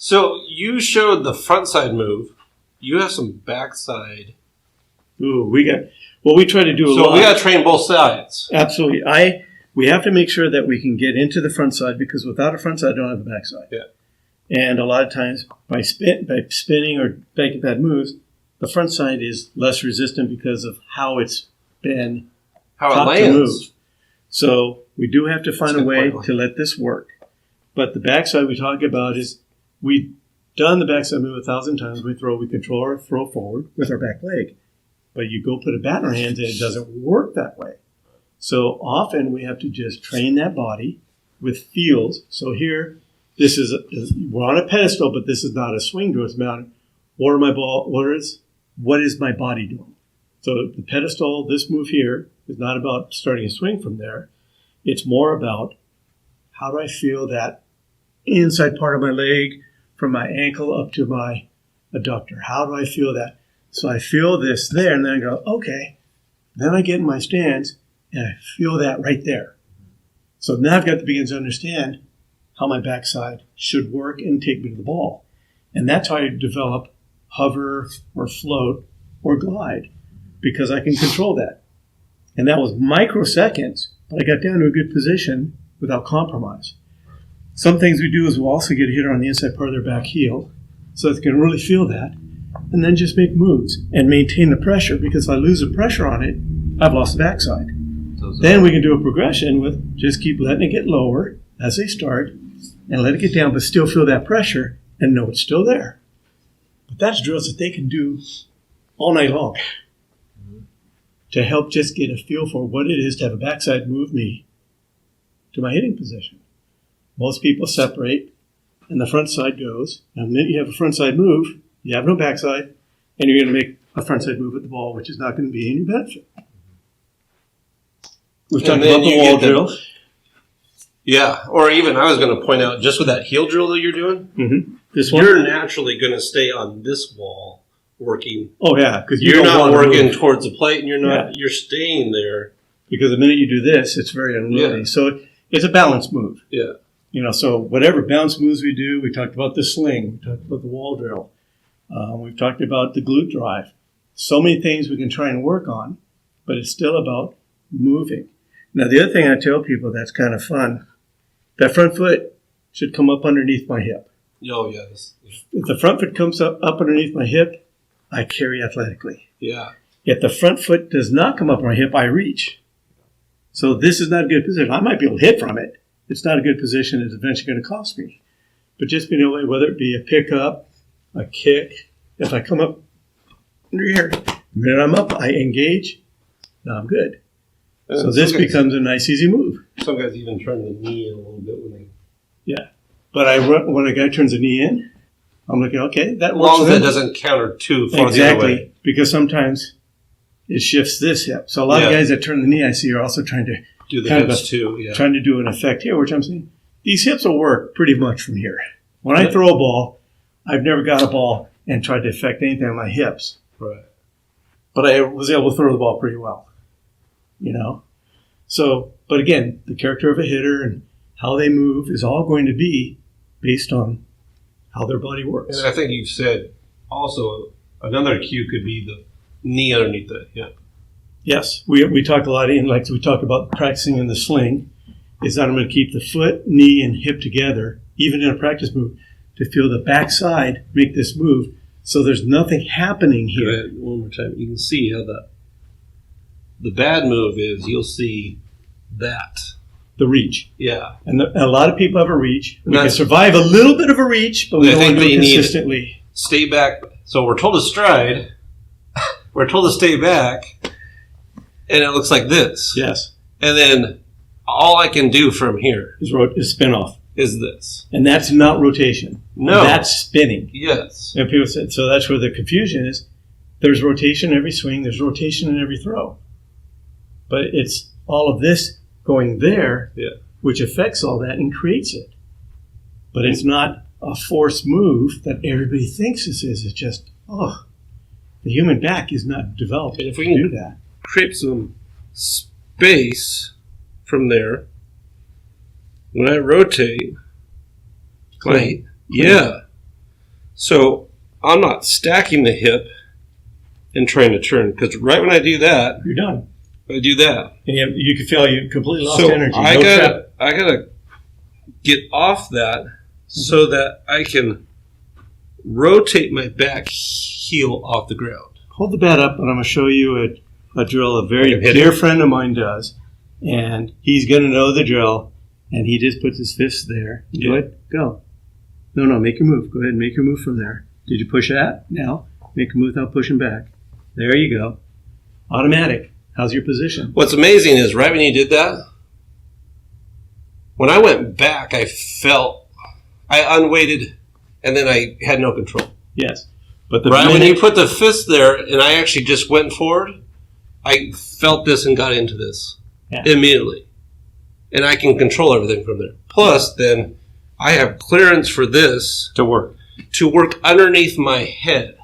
So you showed the front side move. You have some backside. Ooh, we try to do a lot. So we got to train both sides. Absolutely. We have to make sure that we can get into the front side because without a front side, I don't have a back side. Yeah. And a lot of times by spinning or making bad moves, the front side is less resistant because of how it's been taught to move. So we do have to find a way to let this work. But the backside we talk about is we've done the backside move 1,000 times. We control our throw forward with our back leg. But you go put a bat in our hands and it doesn't work that way. So often we have to just train that body with feels. So here, we're on a pedestal, but this is not a swing drill. It's about what is my body doing? So the pedestal, this move here, is not about starting a swing from there. It's more about how do I feel that inside part of my leg from my ankle up to my adductor? How do I feel that? So I feel this there, and then I go, okay. Then I get in my stance, and I feel that right there. So now I've got to begin to understand how my backside should work and take me to the ball. And that's how I develop hover or float or glide, because I can control that. And that was microseconds, but I got down to a good position without compromise. Some things we do is we'll also get a hitter on the inside part of their back heel, so they can really feel that, and then just make moves and maintain the pressure, because if I lose the pressure on it, I've lost the backside. Then we can do a progression with just keep letting it get lower as they start and let it get down, but still feel that pressure and know it's still there. But that's drills that they can do all night long to help just get a feel for what it is to have a backside move me to my hitting position. Most people separate and the front side goes, and then you have a front side move, you have no backside, and you're going to make a front side move at the ball, which is not going to be in your benefit. We've talked about the wall drill. Yeah, or even I was going to point out, just with that heel drill that you're doing, this one, you're naturally going to stay on this wall working. Oh, yeah, because you're not working towards the plate, and you're staying there. Because the minute you do this, it's very unwieldy. Yeah. So it's a balance move. Yeah. So whatever balance moves we do, we talked about the sling, we talked about the wall drill, we've talked about the glute drive. So many things we can try and work on, but it's still about moving. Now, the other thing I tell people that's kind of fun, that front foot should come up underneath my hip. Oh, yes. If the front foot comes up underneath my hip, I carry athletically. Yeah. If the front foot does not come up my hip, I reach. So this is not a good position. I might be able to hit from it. It's not a good position. It's eventually going to cost me. But just being able to, whether it be a pickup, a kick, if I come up under here, the minute I'm up, I engage, now I'm good. And so this becomes a nice, easy move. Some guys even turn the knee in a little bit when they... Yeah. But when a guy turns the knee in, I'm looking, okay, that works. As long as that doesnn't counter too far the other way. Because sometimes it shifts this hip. So a lot of guys that turn the knee, I see, are also trying to do the hips too. Yeah. Trying to do an effect here, which I'm saying, these hips will work pretty much from here. When I throw a ball, I've never got a ball and tried to affect anything on my hips. Right. But I was able to throw the ball pretty well. So, but again, the character of a hitter and how they move is all going to be based on how their body works. And I think you've said also another cue could be the knee underneath the hip. Yes, we talk a lot, and like we talk about practicing in the sling, is that I'm going to keep the foot, knee, and hip together, even in a practice move, to feel the backside make this move. So there's nothing happening here. Go ahead, one more time. You can see how the bad move is. You'll see that. The reach. Yeah. And a lot of people have a reach. We can survive a little bit of a reach, but we don't want to do it consistently. Stay back. So we're told to stride. We're told to stay back. And it looks like this. Yes. And then all I can do from here is spin off. Is this. And that's not rotation. No. That's spinning. Yes. And people said, so that's where the confusion is. There's rotation in every swing. There's rotation in every throw. But it's all of this going there, which affects all that and creates it. But it's not a forced move that everybody thinks this is. It's just, the human back is not developed and if we can do that. Create some space from there. When I rotate, So I'm not stacking the hip and trying to turn, because right when I do that, you're done. I do that. And you can feel you completely lost So energy. I gotta get off that so that I can rotate my back heel off the ground. Hold the bat up, and I'm going to show you a drill a very dear friend of mine does. And he's going to know the drill. And he just puts his fists there. Yeah. Go ahead. Go. No, make your move. Go ahead and make your move from there. Did you push that? Now, make a move without pushing back. There you go. Automatic. How's your position? What's amazing is right when you did that, when I went back, I unweighted, and then I had no control. Yes. But when you put the fist there, and I actually just went forward, I felt this and got into this immediately. And I can control everything from there. Plus, then, I have clearance for this to work underneath my head.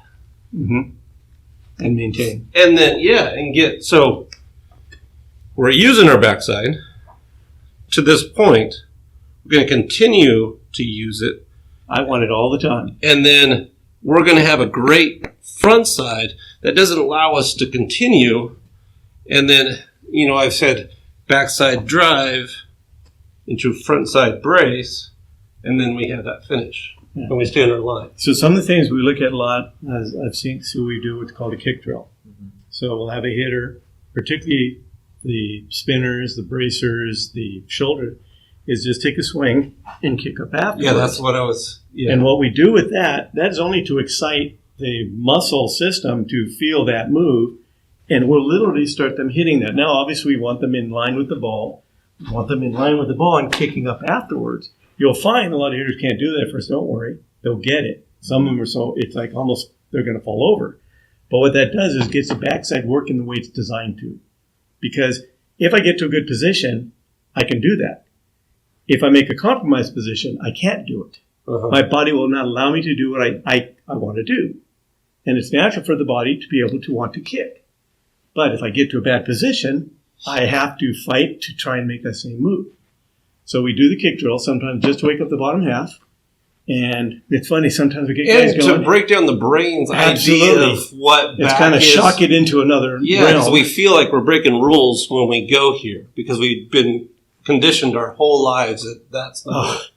Mm-hmm. And maintain. And then, so we're using our backside. To this point, we're going to continue to use it. I want it all the time. And then we're going to have a great front side that doesn't allow us to continue. And then, I've said backside drive into front side brace, and then we have that finish. Yeah. And we stay on our line. So some of the things we look at a lot, as I've seen, so we do what's called a kick drill. Mm-hmm. So we'll have a hitter, particularly the spinners, the bracers, the shoulder, is just take a swing and kick up afterwards. Yeah, that's what I was... Yeah. And what we do with that's only to excite the muscle system to feel that move, and we'll literally start them hitting that. Now, obviously, we want them in line with the ball. We want them in line with the ball and kicking up afterwards. You'll find a lot of hitters can't do that first. Don't worry. They'll get it. Some of them are it's like almost they're going to fall over. But what that does is gets the backside working the way it's designed to. Because if I get to a good position, I can do that. If I make a compromised position, I can't do it. Uh-huh. My body will not allow me to do what I want to do. And it's natural for the body to be able to want to kick. But if I get to a bad position, I have to fight to try and make that same move. So we do the kick drill sometimes just to wake up the bottom half. And it's funny, sometimes we get guys going. And to break down the brain's idea of what back it's kind of shock it into another realm. Because we feel like we're breaking rules when we go here. Because we've been conditioned our whole lives that that's not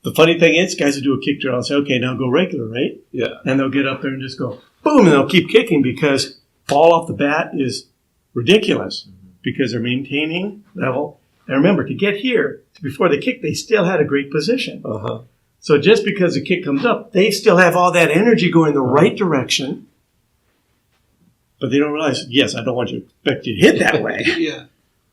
The funny thing is, guys will do a kick drill and say, okay, now go regular, right? Yeah. And they'll get up there and just go, boom, and they'll keep kicking because ball off the bat is ridiculous because they're maintaining level. And remember, to get here, before the kick, they still had a great position. Uh-huh. So just because the kick comes up, they still have all that energy going the right direction. But they don't realize, yes, I don't want you to expect you to hit that way. Yeah.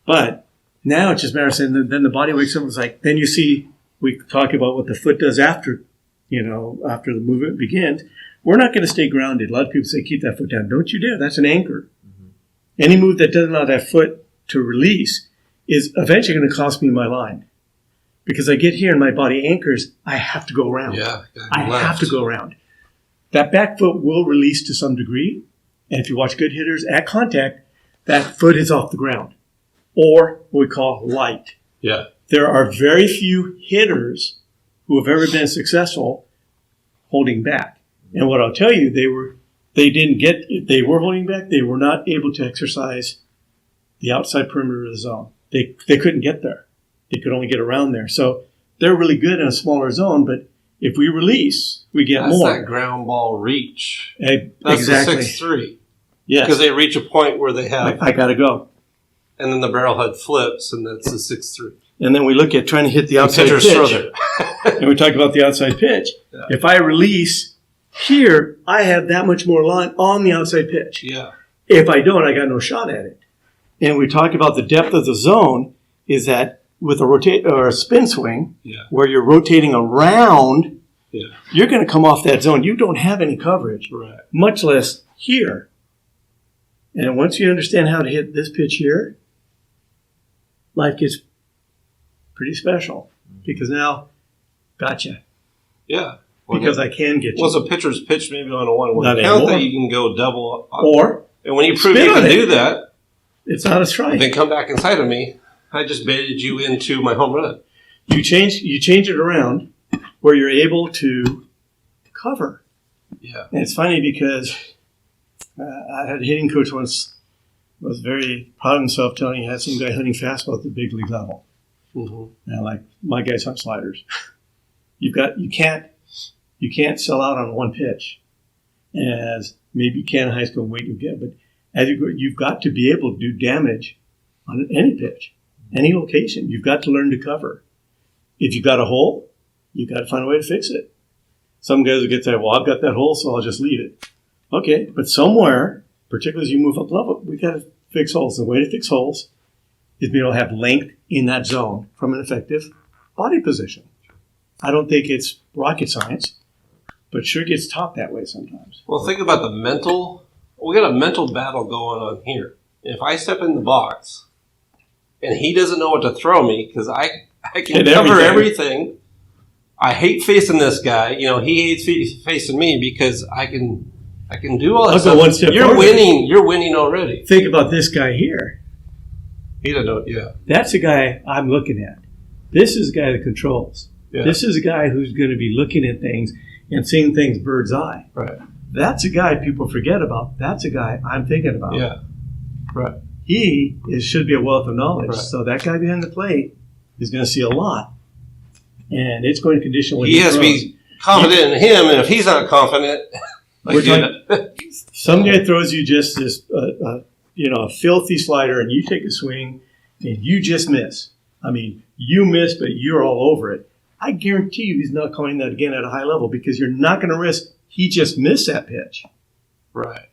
But now it's just a matter of saying, then the body wakes up and it's like, then you see, we talk about what the foot does after the movement begins. We're not going to stay grounded. A lot of people say, keep that foot down. Don't you dare. That's an anchor. Mm-hmm. Any move that doesn't allow that foot to release is eventually going to cost me my line. Because I get here and my body anchors, I have to go around. Yeah, I have to go around. That back foot will release to some degree. And if you watch good hitters at contact, that foot is off the ground. Or what we call light. Yeah. There are very few hitters who have ever been successful holding back. And what I'll tell you, if they were holding back, they were not able to exercise the outside perimeter of the zone. They couldn't get there. They could only get around there. So they're really good in a smaller zone, but if we release, we get more. That's that ground ball reach. That's exactly. The 6-3. Yes. Because they reach a point where they have... I got to go. And then the barrel head flips, and that's the 6-3. And then we look at trying to hit the outside pitch. And we talk about the outside pitch. Yeah. If I release here, I have that much more line on the outside pitch. Yeah. If I don't, I got no shot at it. And we talk about the depth of the zone is that with a spin swing, where you're rotating around, you're going to come off that zone. You don't have any coverage, much less here. And once you understand how to hit this pitch here, life gets pretty special because now, gotcha. Yeah. Because I can get you. Well, a pitcher's pitch maybe on a 1-1 count that you can go double. And when you prove you can do that, it's not a strike. Then come back inside of me. I just baited you into my home run. You change it around where you're able to cover. Yeah. And it's funny because I had a hitting coach once was very proud of himself telling he had some guy hitting fastball at the big league level. Mm-hmm. And like, my guys hunt sliders. You can't sell out on one pitch, as maybe you can in high school and wait to get. But as you go, you've got to be able to do damage on any pitch, any location. You've got to learn to cover. If you've got a hole, you've got to find a way to fix it. Some guys will get to say, well, I've got that hole, so I'll just leave it. Okay, but somewhere, particularly as you move up level, we've got to fix holes. The way to fix holes is being able to have length in that zone from an effective body position. I don't think it's rocket science, but it sure gets taught that way sometimes. Well, think about the mental. We got a mental battle going on here. If I step in the box and he doesn't know what to throw me because I can cover everything. I hate facing this guy. You know, he hates facing me because I can do all that stuff. One step You're winning. You're winning already. Think about this guy here. He doesn't know. Yeah. That's the guy I'm looking at. This is the guy that controls. Yeah. This is a guy who's going to be looking at things and seeing things bird's eye. Right. That's a guy people forget about. That's a guy I'm thinking about. Yeah. Right. He should be a wealth of knowledge. Right. So that guy behind the plate is going to see a lot. And it's going to condition what he has to be confident in him, and if he's not confident, some guy throws you just this, a filthy slider, and you take a swing, and you just miss. I mean, you miss, but you're all over it. I guarantee you he's not calling that again at a high level because you're not going to risk he just missed that pitch. Right.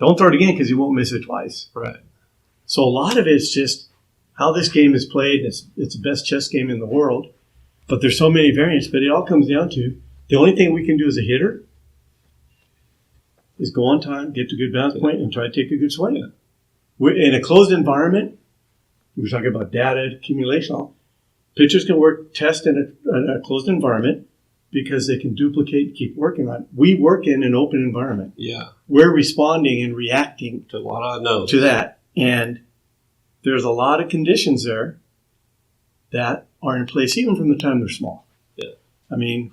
Don't throw it again because you won't miss it twice. Right. So a lot of it's just how this game is played. It's the best chess game in the world. But there's so many variants, but it all comes down to the only thing we can do as a hitter is go on time, get to a good bounce point, and try to take a good swing. We're in a closed environment. We were talking about data accumulation. Pitchers can test in a closed environment because they can duplicate and keep working on it. We work in an open environment. Yeah. We're responding and reacting to a lot of unknowns. To that. And there's a lot of conditions there that are in place even from the time they're small. Yeah. I mean,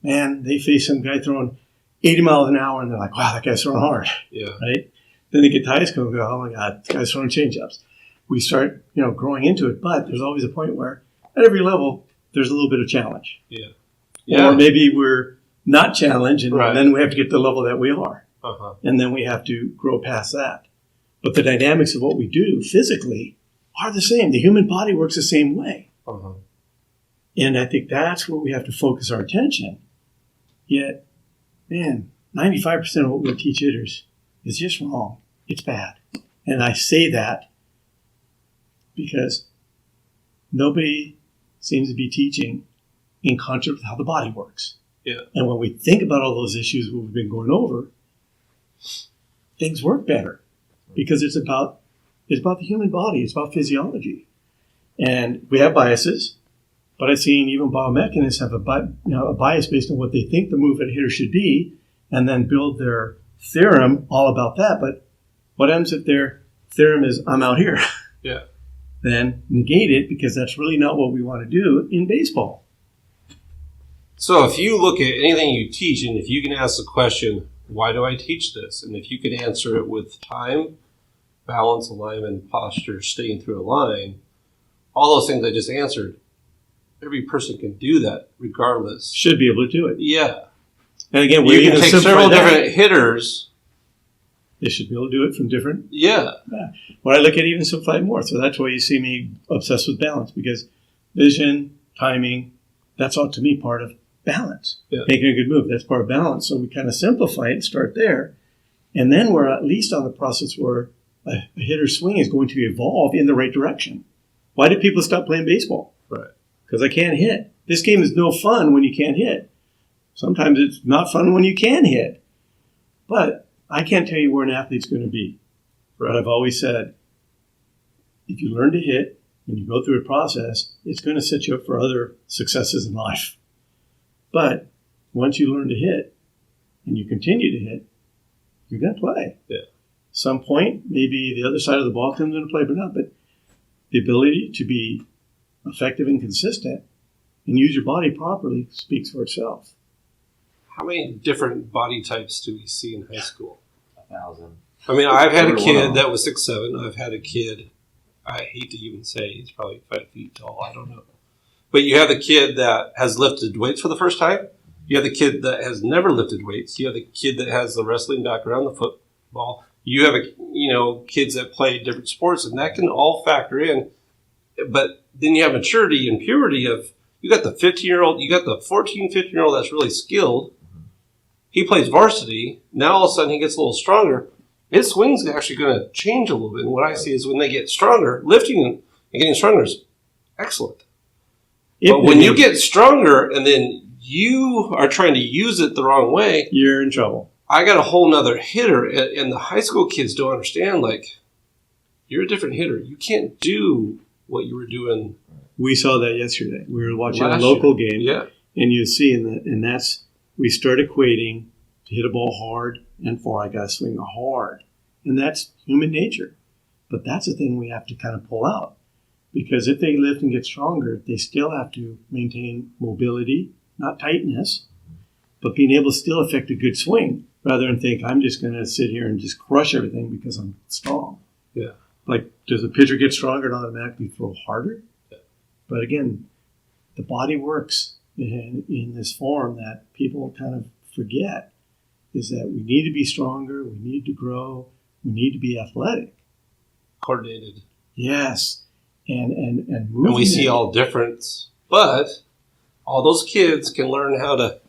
man, they face some guy throwing 80 miles an hour and they're like, wow, that guy's throwing hard. Yeah. Right? Then they get to high school and go, oh my God, this guy's throwing changeups. We start, growing into it, but there's always a point where at every level there's a little bit of challenge. Yeah. Or maybe we're not challenged and right. then we have to get to the level that we are. Uh-huh. And then we have to grow past that. But the dynamics of what we do physically are the same. The human body works the same way. Uh-huh. And I think that's where we have to focus our attention. Yet, man, 95% of what we teach hitters is just wrong. It's bad. And I say that because nobody seems to be teaching in concert with how the body works. Yeah. And when we think about all those issues we've been going over, things work better because it's about the human body. It's about physiology. And we have biases, but I've seen even biomechanists have a bias based on what they think the move at a hitter should be and then build their theorem all about that. But what happens if their theorem is, I'm out here? Yeah. Then negate it because that's really not what we want to do in baseball. So if you look at anything you teach and if you can ask the question, why do I teach this? And if you can answer it with time, balance, alignment, posture, staying through a line, all those things I just answered, every person can do that regardless. Should be able to do it. Yeah. And again, you can take several different hitters. They should be able to do it from different. Yeah. When I look at even simplify it more. So that's why you see me obsessed with balance because vision, timing, that's all to me part of balance. Yeah. Making a good move, that's part of balance. So we kind of simplify it and start there. And then we're at least on the process where a hitter's swing is going to evolve in the right direction. Why do people stop playing baseball? Right. Because I can't hit. This game is no fun when you can't hit. Sometimes it's not fun when you can hit. But I can't tell you where an athlete's going to be. Right. But I've always said, if you learn to hit and you go through a process, it's going to set you up for other successes in life. But once you learn to hit and you continue to hit, you're going to play. Yeah. Some point, maybe the other side of the ball comes into play, but not. But the ability to be effective and consistent and use your body properly speaks for itself. how many different body types do we see in high school? 1,000. I mean, I've had a kid that was 6'7". I've had a kid, I hate to even say, he's probably 5 feet tall. I don't know. But you have the kid that has lifted weights for the first time. You have the kid that has never lifted weights. You have the kid that has the wrestling background, the football. You have, kids that play different sports, and that can all factor in. But then you have maturity and purity of, you got the 15-year-old, you got the 14, 15-year-old that's really skilled. He plays varsity. Now all of a sudden he gets a little stronger. His swing's actually going to change a little bit. And what I see is when they get stronger, lifting and getting stronger is excellent. But when you get stronger and then you are trying to use it the wrong way, you're in trouble. I got a whole nother hitter, and the high school kids don't understand, like, you're a different hitter. You can't do what you were doing. We saw that yesterday. We were watching a local game, and you see, and that's, we start equating to hit a ball hard and far. I got to swing hard. And that's human nature. But that's the thing we have to kind of pull out. Because if they lift and get stronger, they still have to maintain mobility, not tightness, but being able to still affect a good swing rather than think, I'm just going to sit here and just crush everything because I'm strong. Yeah. Like, does the pitcher get stronger and automatically throw harder? Yeah. But again, the body works in this form that people kind of forget, is that we need to be stronger, we need to grow, we need to be athletic. Coordinated. Yes. And and we see all difference, but all those kids can learn how to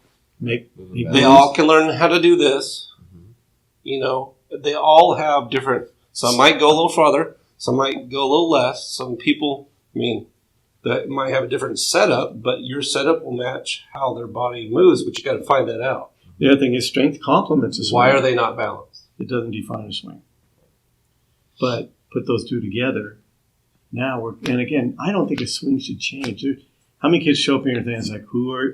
make they all can learn how to do this. Mm-hmm. They all have different. Some might go a little farther, some might go a little less. Some people, that might have a different setup, but your setup will match how their body moves. But you got to find that out. The other thing is strength complements a swing. Why are they not balanced? It doesn't define a swing. But put those two together. Now and again, I don't think a swing should change. How many kids show up here and think, like,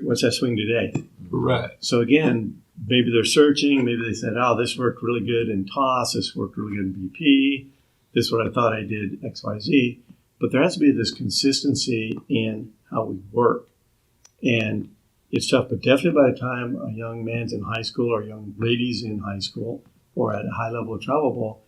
what's that swing today? Right. So again, maybe they're searching. Maybe they said, this worked really good in toss. This worked really good in BP. This is what I thought I did, X, Y, Z. But there has to be this consistency in how we work. And it's tough, but definitely by the time a young man's in high school or a young lady's in high school or at a high level of travel ball,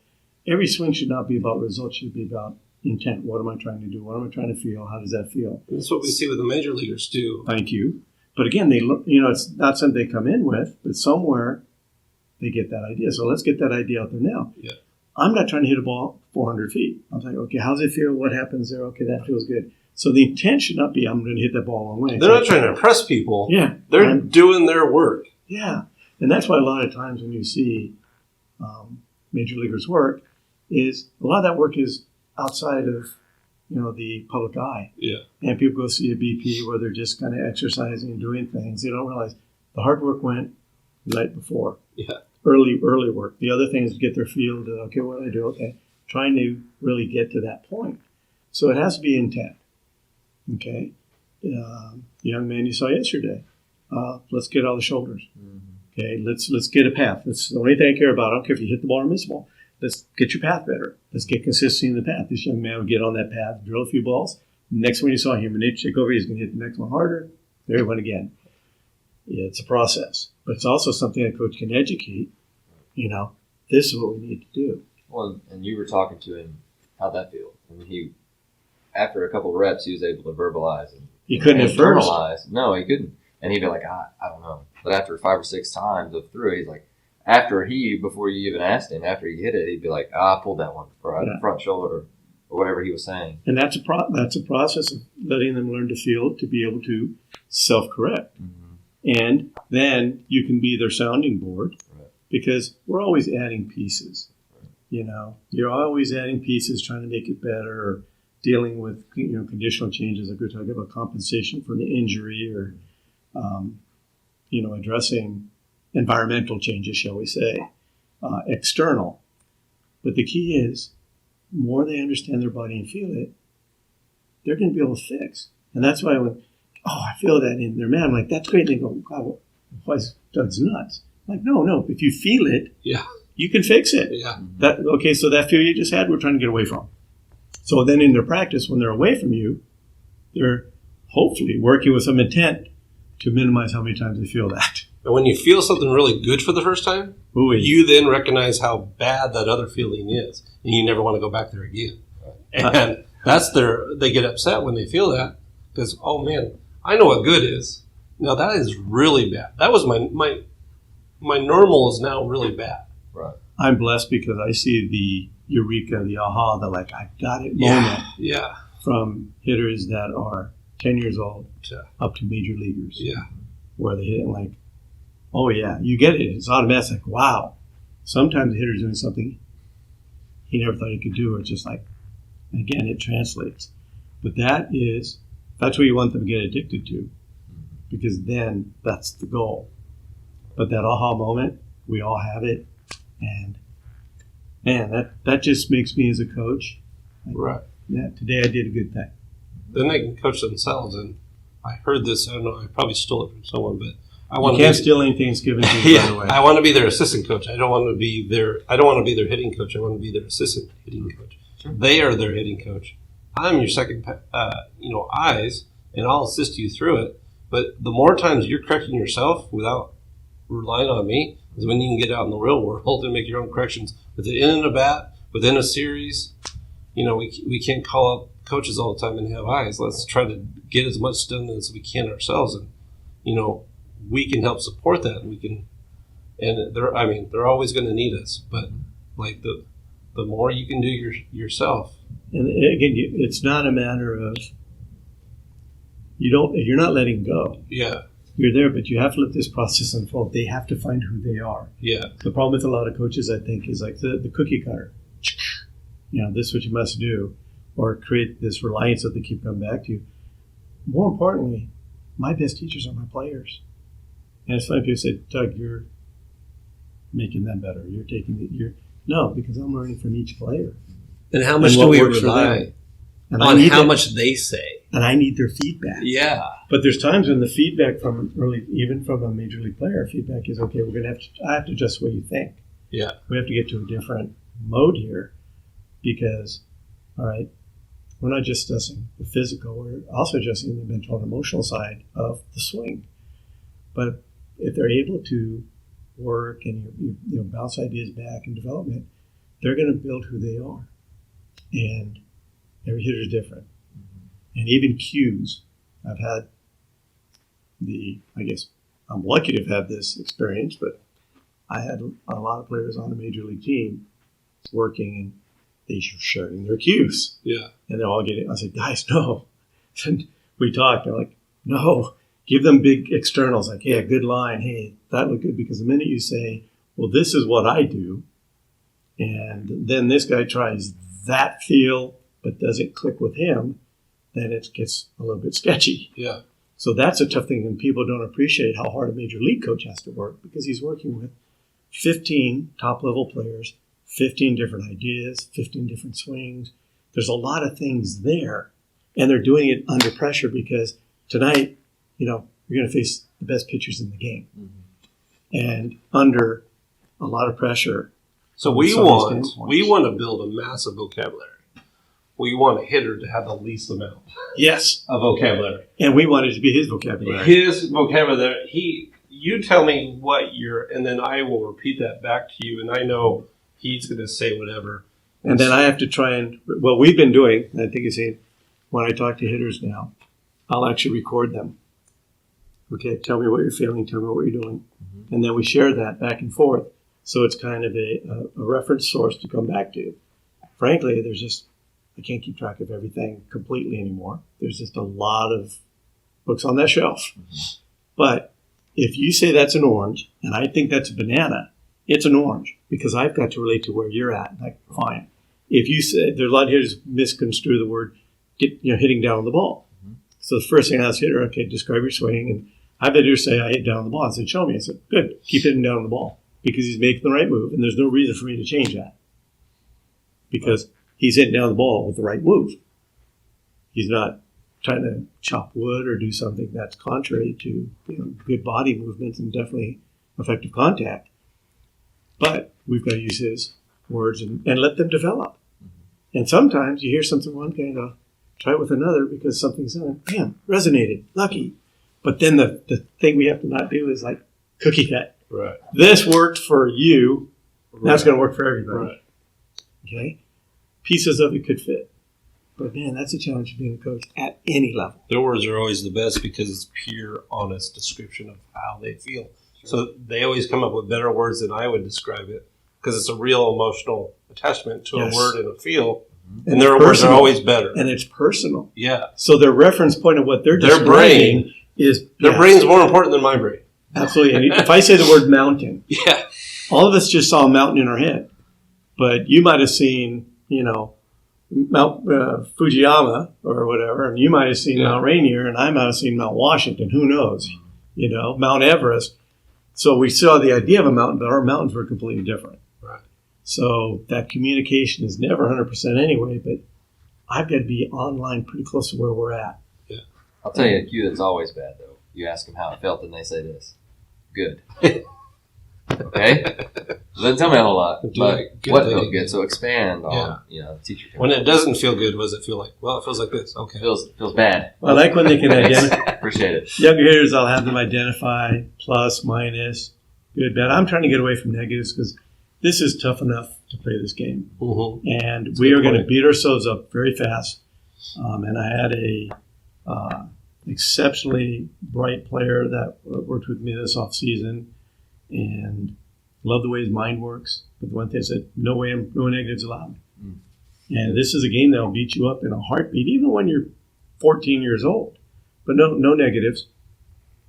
every swing should not be about results. It should be about intent. What am I trying to do? What am I trying to feel? How does that feel? That's what we see with the major leaguers too. Thank you. But again, they look, it's not something they come in with, but somewhere they get that idea. So let's get that idea out there now. Yeah. I'm not trying to hit a ball 400 feet. I'm like, okay, how's it feel? What happens there? Okay, that feels good. So the intent should not be, I'm going to hit that ball a long way. They're not trying to impress people. Yeah. They're doing their work. Yeah. And that's why a lot of times when you see major leaguers work, is a lot of that work is outside of, the public eye. Yeah. And people go see a BP where they're just kind of exercising and doing things. They don't realize the hard work went the night before. Yeah. Early work. The other thing is get their feel to, okay, what do I do? Okay. Trying to really get to that point. So it has to be intent. Okay. The young man you saw yesterday, let's get all the shoulders. Mm-hmm. Okay. Let's get a path. That's the only thing I care about. I don't care if you hit the ball or miss the ball. Let's get your path better. Let's get consistency in the path. This young man would get on that path, drill a few balls. Next one you saw him, and take over, he's going to hit the next one harder. There he went again. Yeah, it's a process. But it's also something a coach can educate. This is what we need to do. Well, and you were talking to him, how'd that feel? After a couple of reps, he was able to verbalize. He couldn't at first. No, he couldn't. And he'd be like, I don't know. But after 5 or 6 times of through, he's like, before you even asked him, after he hit it, he'd be like, I pulled that one front shoulder or whatever he was saying. And that's a process of letting them learn to feel, to be able to self-correct. Mm-hmm. And then you can be their sounding board because we're always adding pieces. Right. You're always adding pieces, trying to make it better or dealing with, conditional changes. Like we're talking about compensation for an injury or, addressing environmental changes, shall we say, external. But the key is, more they understand their body and feel it, they're going to be able to fix. And that's why I feel that in their man, I'm like, that's great. And they go, wow, why is Doug's nuts? I'm like, no, if you feel it, you can fix it. Yeah. So that feel you just had, we're trying to get away from. So then in their practice, when they're away from you, they're hopefully working with some intent to minimize how many times they feel that. And when you feel something really good for the first time, you then recognize how bad that other feeling is, and you never want to go back there again. And they get upset when they feel that because, oh man, I know what good is. Now that is really bad. That was my normal is now really bad. Right. I'm blessed because I see the eureka, the aha, the like, I got it moment from hitters that are 10 years old up to major leaguers. Yeah. Where they hit it like, oh yeah, you get it. It's automatic. Like, wow. Sometimes the hitter's doing something he never thought he could do. It's just like, again, it translates. But that's what you want them to get addicted to, because then that's the goal. But that aha moment, we all have it. And man, that just makes me as a coach. Right. Yeah, today I did a good thing. Then they can coach themselves. And I heard this, I don't know, I probably stole it from someone, but you can't steal anything that's given to you, by the way. I want to be their assistant coach. I don't want to be their hitting coach. I want to be their assistant hitting coach. Sure. They are their hitting coach. I'm your second, eyes, and I'll assist you through it. But the more times you're correcting yourself without relying on me is when you can get out in the real world and make your own corrections within a bat, within a series. We can't call up coaches all the time and have eyes. Let's try to get as much done as we can ourselves, and we can help support that. And they're always going to need us. But like the more you can do yourself. And again, it's not a matter of you're not letting go. Yeah. You're there, but you have to let this process unfold. They have to find who they are. Yeah. The problem with a lot of coaches, I think, is like the cookie cutter. This is what you must do, or create this reliance that they keep coming back to you. More importantly, my best teachers are my players. And it's funny people say, Doug, you're making them better. You're taking no, because I'm learning from each player. And how much do we rely on how much they say? And I need their feedback. Yeah. But there's times when the feedback even from a major league player, feedback is, okay, I have to adjust the way you think. Yeah. We have to get to a different mode here because, all right, we're not just adjusting the physical, we're also adjusting the mental and emotional side of the swing. But if they're able to work and bounce ideas back and development, they're going to build who they are. And every hitter is different. And even cues. I've had I'm lucky to have had this experience, but I had a lot of players on the major league team working and they're sharing their cues. Yeah. And they're all I said, guys, no. And we talked. They're like, no. Give them big externals, like, yeah, good line. Hey, that looked good. Because the minute you say, well, this is what I do, and then this guy tries that feel but doesn't click with him, then it gets a little bit sketchy. Yeah. So that's a tough thing, and people don't appreciate how hard a major league coach has to work because he's working with 15 top-level players, 15 different ideas, 15 different swings. There's a lot of things there, and they're doing it under pressure because tonight, you're going to face the best pitchers in the game. Mm-hmm. And under a lot of pressure. So we want to build a massive vocabulary. We want a hitter to have the least amount of vocabulary. And we want it to be his vocabulary. His vocabulary. You tell me and then I will repeat that back to you, and I know he's going to say whatever. And then I have to try what we've been doing, and I think it's when I talk to hitters now, I'll actually record them. Okay, tell me what you're feeling, tell me what you're doing. Mm-hmm. And then we share that back and forth. So it's kind of a reference source to come back to. Frankly, I can't keep track of everything completely anymore. There's just a lot of books on that shelf. Mm-hmm. But if you say that's an orange, and I think that's a banana, it's an orange because I've got to relate to where you're at. Like, fine. If you say, there's a lot of hitters misconstrue the word hitting down on the ball. Mm-hmm. So the first thing I asked hitter, okay, describe your swing. And I've had hitters say, I hit down on the ball. I said, show me. I said, good, keep hitting down on the ball because he's making the right move. And there's no reason for me to change that because he's hitting down the ball with the right move. He's not trying to chop wood or do something that's contrary to good body movements and definitely effective contact. But we've got to use his words and let them develop. Mm-hmm. And sometimes you hear something one guy and go, try it with another because something's on. Bam, resonated, lucky. But then the thing we have to not do is like cookie cut. Right. This worked for you. That's going to work for everybody. Right. Okay? Pieces of it could fit. But, man, that's a challenge of being a coach at any level. Their words are always the best because it's pure, honest description of how they feel. Sure. So they always come up with better words than I would describe it because it's a real emotional attachment to a word and a feel. And their words are always better. And it's personal. Yeah. So their reference point of what they're their brain is... Their brain's more important than my brain. Absolutely. And if I say the word mountain, yeah, all of us just saw a mountain in our head. But you might have seen, Mount Fujiyama or whatever, and you might have seen Mount Rainier, and I might have seen Mount Washington. Who knows? Mount Everest. So we saw the idea of a mountain, but our mountains were completely different. Right. So that communication is never 100% anyway, but I've got to be online pretty close to where we're at. Yeah. I'll tell you a cue that's always bad, though. You ask them how it felt, and they say this. Good. Okay? Doesn't tell me a whole lot. But what felt good? So expand on, teacher. When it doesn't feel good, what does it feel like? Well, it feels like this. Okay. Feels bad. I like when they can identify. Appreciate it. Younger hitters, I'll have them identify plus, minus, good, bad. I'm trying to get away from negatives because this is tough enough to play this game. Mm-hmm. And we are going to beat ourselves up very fast. And I had a exceptionally bright player that worked with me this off season and love the way his mind works. But the one thing I said, no negatives allowed. Mm. And this is a game that'll beat you up in a heartbeat, even when you're 14 years old. But no negatives.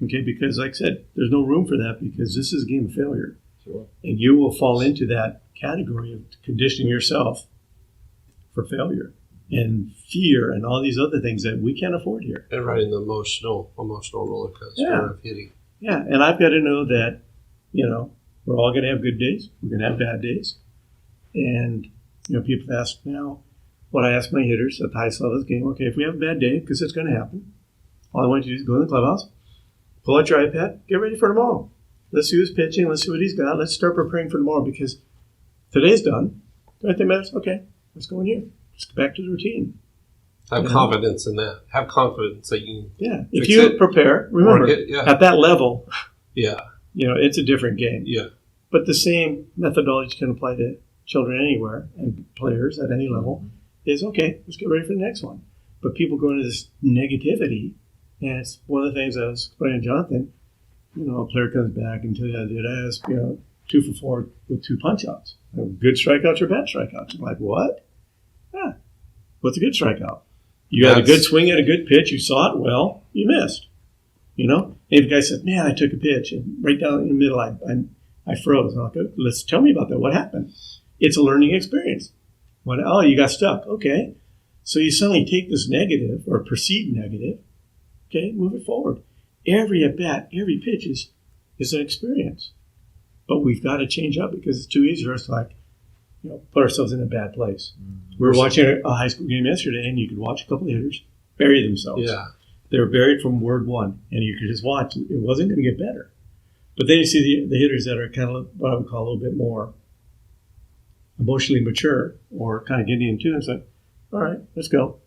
Okay, because like I said, there's no room for that because this is a game of failure. Sure. And you will fall into that category of conditioning yourself for failure and fear and all these other things that we can't afford here. And riding the emotional roller coaster of hitting. Yeah, and I've got to know that, we're all going to have good days. We're going to have bad days. And, people ask now, what I ask my hitters at the highest level of this game, okay, if we have a bad day, because it's going to happen, all I want you to do is go in the clubhouse, pull out your iPad, get ready for tomorrow. Let's see who's pitching. Let's see what he's got. Let's start preparing for tomorrow because today's done. The only thing matters, okay, let's go in here. Just go back to the routine. Have confidence in that. Have confidence that you can if you prepare, remember, at that level, it's a different game. Yeah. But the same methodology can apply to children anywhere and players at any level is, okay, let's get ready for the next one. But people go into this negativity, and it's one of the things I was explaining to Jonathan, a player comes back and tells you, did I ask, 2 for 4 with 2 punch-outs? Good strikeouts or bad strikeouts? I'm like, what? Yeah. What's a good strikeout? You had a good swing at a good pitch. You saw it well. You missed. And if the guy said, man, I took a pitch, and right down in the middle, I froze. I'm like, let's tell me about that. What happened? It's a learning experience. You got stuck. Okay. So you suddenly take this negative or perceived negative. Okay, move it forward. Every at-bat, every pitch is an experience. But we've got to change up because it's too easy for us to put ourselves in a bad place. We were watching a high school game yesterday, and you could watch a couple of hitters bury themselves. Yeah. They were buried from word one, and you could just watch. It wasn't going to get better. But then you see the hitters that are kind of what I would call a little bit more emotionally mature or kind of getting into it. It's like, all right, let's go.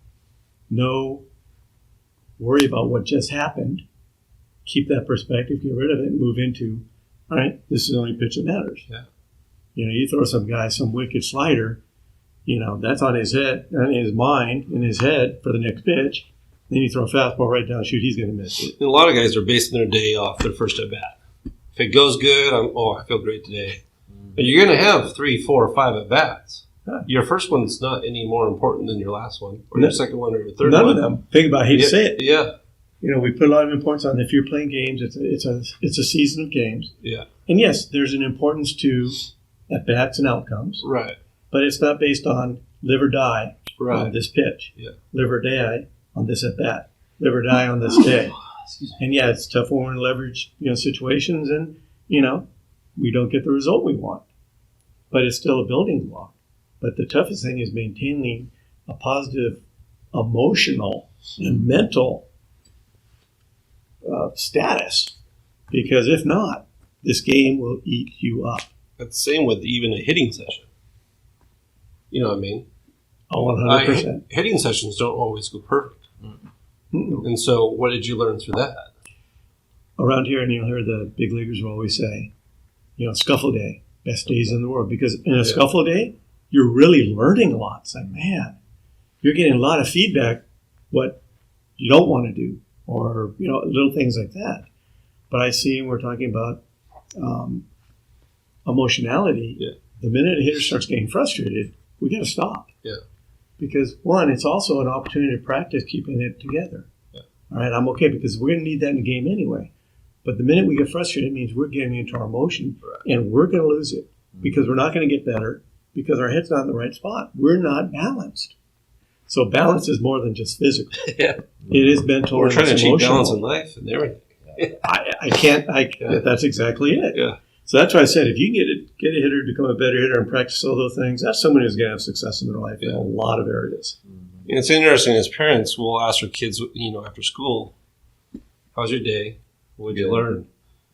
No worry about what just happened. Keep that perspective, get rid of it, and move into, all right, this is the only pitch that matters. Yeah. You throw some guy some wicked slider, that's on his head, on his mind, in his head for the next pitch. Then you throw a fastball right down the chute, he's going to miss it. And a lot of guys are basing their day off their first at bat. If it goes good, I feel great today. But you're going to have 3, 4, or 5 at bats. Huh. Your first one's not any more important than your last one, or your second one, or your third one. None of them. Think about it. I hate to say it. Yeah. We put a lot of importance on if you're playing games. It's a season of games. Yeah. And yes, there's an importance to at bats and outcomes. Right. But it's not based on live or die on this pitch. Yeah. Live or die on this at bat. Live or die on this day. And it's tough when we're in leverage situations, and we don't get the result we want. But it's still a building block. But the toughest thing is maintaining a positive emotional and mental status, because if not, this game will eat you up. That's the same with even a hitting session. You know what I mean? Oh, 100%. Hitting sessions don't always go perfect. Mm-hmm. And so what did you learn through that? around here, and you'll hear the big leaguers will always say, scuffle day, best days in the world. Because in a scuffle day, you're really learning a lot. It's like, man, you're getting a lot of feedback what you don't want to do, or, little things like that. But I see, and we're talking about emotionality. Yeah. The minute a hitter starts getting frustrated, we got to stop. Yeah. Because, one, it's also an opportunity to practice keeping it together. Yeah. All right, I'm okay, because we're going to need that in the game anyway. But the minute we get frustrated, it means we're getting into our emotion, and we're going to lose it because we're not going to get better because our head's not in the right spot. We're not balanced. So balance is more than just physical. Yeah. It is mental. We're and trying to it's achieve emotional. balance in life and everything. That's exactly it. Yeah. So that's why I said, if you can get a hitter to become a better hitter and practice all those things, that's someone who's going to have success in their life in a lot of areas. And it's interesting, as parents, we'll ask our kids, after school, how's your day? What did you learn?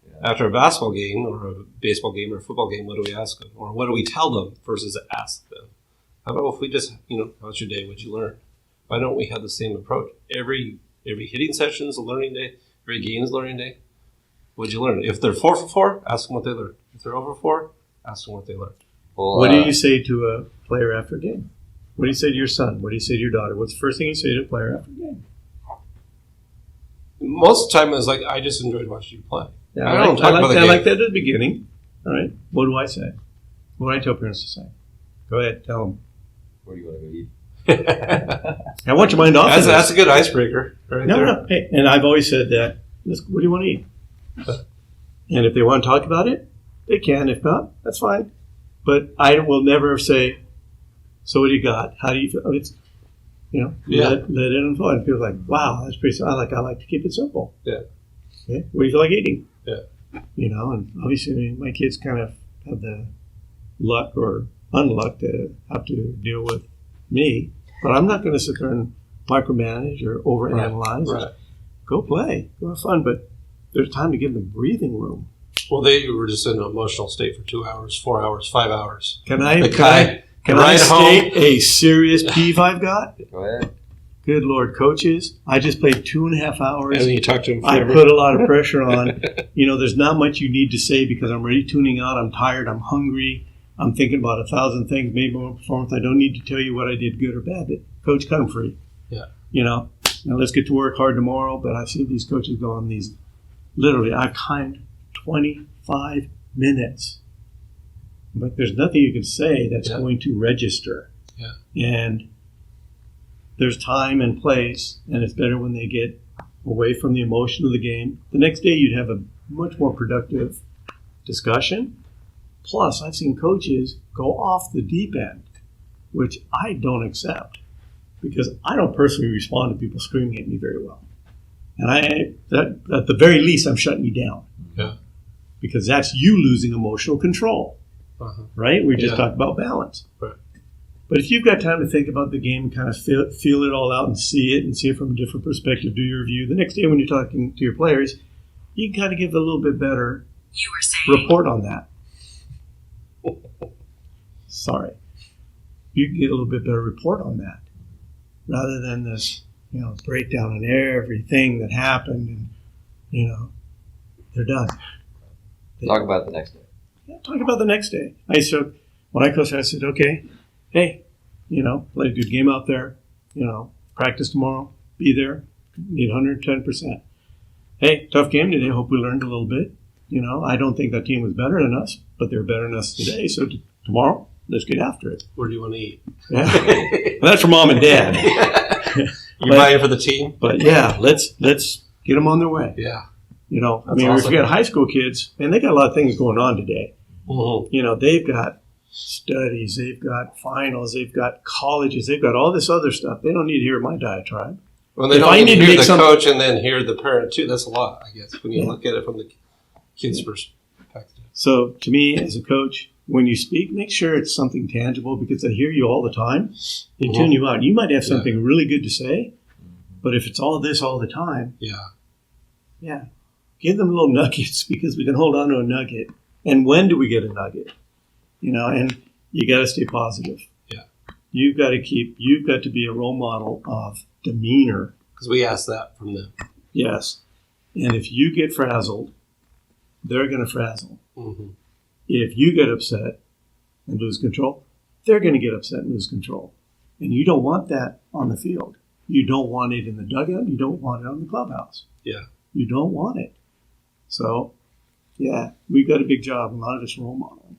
Yeah. After a basketball game or a baseball game or a football game, what do we ask them? Or what do we tell them versus ask them? How about if we just, how's your day? What did you learn? Why don't we have the same approach? Every hitting session is a learning day. Every game is a learning day. What did you learn? If they're 4 for 4, ask them what they learned. If they're over 4, ask them what they learned. Well, what do you say to a player after a game? What do you say to your son? What do you say to your daughter? What's the first thing you say to a player after a game? Most of the time, it's like, I just enjoyed watching you play. Yeah, I don't talk about the game. I like that at the beginning. All right. What do I say? What do I tell parents to say? Go ahead. Tell them. Where do you want to go eat? I want your mind off of this. That's a good icebreaker right there. No. Hey, and I've always said that, what do you want to eat? And if they want to talk about it, they can. If not, that's fine. But I will never say, so what do you got? How do you feel? It's, let it unfold. And people are like, wow, that's pretty simple. I like to keep it simple. Yeah. Okay. What do you feel like eating? Yeah. And obviously my kids kind of have the luck or unluck to have to deal with me. But I'm not going to sit there and micromanage or overanalyze. Right. Go play. Go have fun. But there's time to give them breathing room. Well, they were just in an emotional state for 2 hours, 4 hours, 5 hours. Can I state a serious peeve I've got? Go ahead. Good Lord, coaches. I just played 2.5 hours. And then you talk to them I put a lot of pressure on. There's not much you need to say because I'm already tuning out. I'm tired. I'm hungry. I'm thinking about 1,000 things, maybe more performance. I don't need to tell you what I did good or bad. But coach, cut them free. Yeah. Now let's get to work hard tomorrow. But I see these coaches go on these, literally, I timed 25 minutes. But there's nothing you can say that's going to register. Yeah. And there's time and place, and it's better when they get away from the emotion of the game. The next day you'd have a much more productive discussion. Plus, I've seen coaches go off the deep end, which I don't accept because I don't personally respond to people screaming at me very well. And at the very least, I'm shutting you down. Yeah. Because that's you losing emotional control. Uh-huh. Right? We just talked about balance. Right. But if you've got time to think about the game and kind of feel it all out and see it from a different perspective, do your review, the next day when you're talking to your players, you can kind of give a little bit better report on that. Sorry. You can get a little bit better report on that rather than this, breakdown on everything that happened and, they're done. Talk about the next day. Yeah, talk about the next day. When I coached, I said, okay, hey, play a good game out there, practice tomorrow, be there, need 110%. Hey, tough game today. Hope we learned a little bit. I don't think that team was better than us, but they're better than us today. So tomorrow, let's get after it. Where do you want to eat? Yeah. Well, that's for mom and dad. You buying for the team? But yeah, let's get them on their way. Yeah. Awesome. If you got high school kids, and they got a lot of things going on today. Mm-hmm. They've got studies, they've got finals, they've got colleges, they've got all this other stuff. They don't need to hear my diatribe. Well, they don't need to hear the coach and then hear the parent too. That's a lot, I guess, when you look at it from the kid's perspective. So to me, as a coach, when you speak, make sure it's something tangible because they hear you all the time. They tune you out. You might have something really good to say, but if it's all this all the time, give them little nuggets because we can hold on to a nugget. And when do we get a nugget? And you got to stay positive. Yeah. You've got to be a role model of demeanor. Because we ask that from them. Yes. And if you get frazzled, they're going to frazzle. Mm-hmm. If you get upset and lose control, they're going to get upset and lose control. And you don't want that on the field. You don't want it in the dugout. You don't want it on the clubhouse. Yeah. You don't want it. So, yeah, we've got a big job. A lot of us role modeling.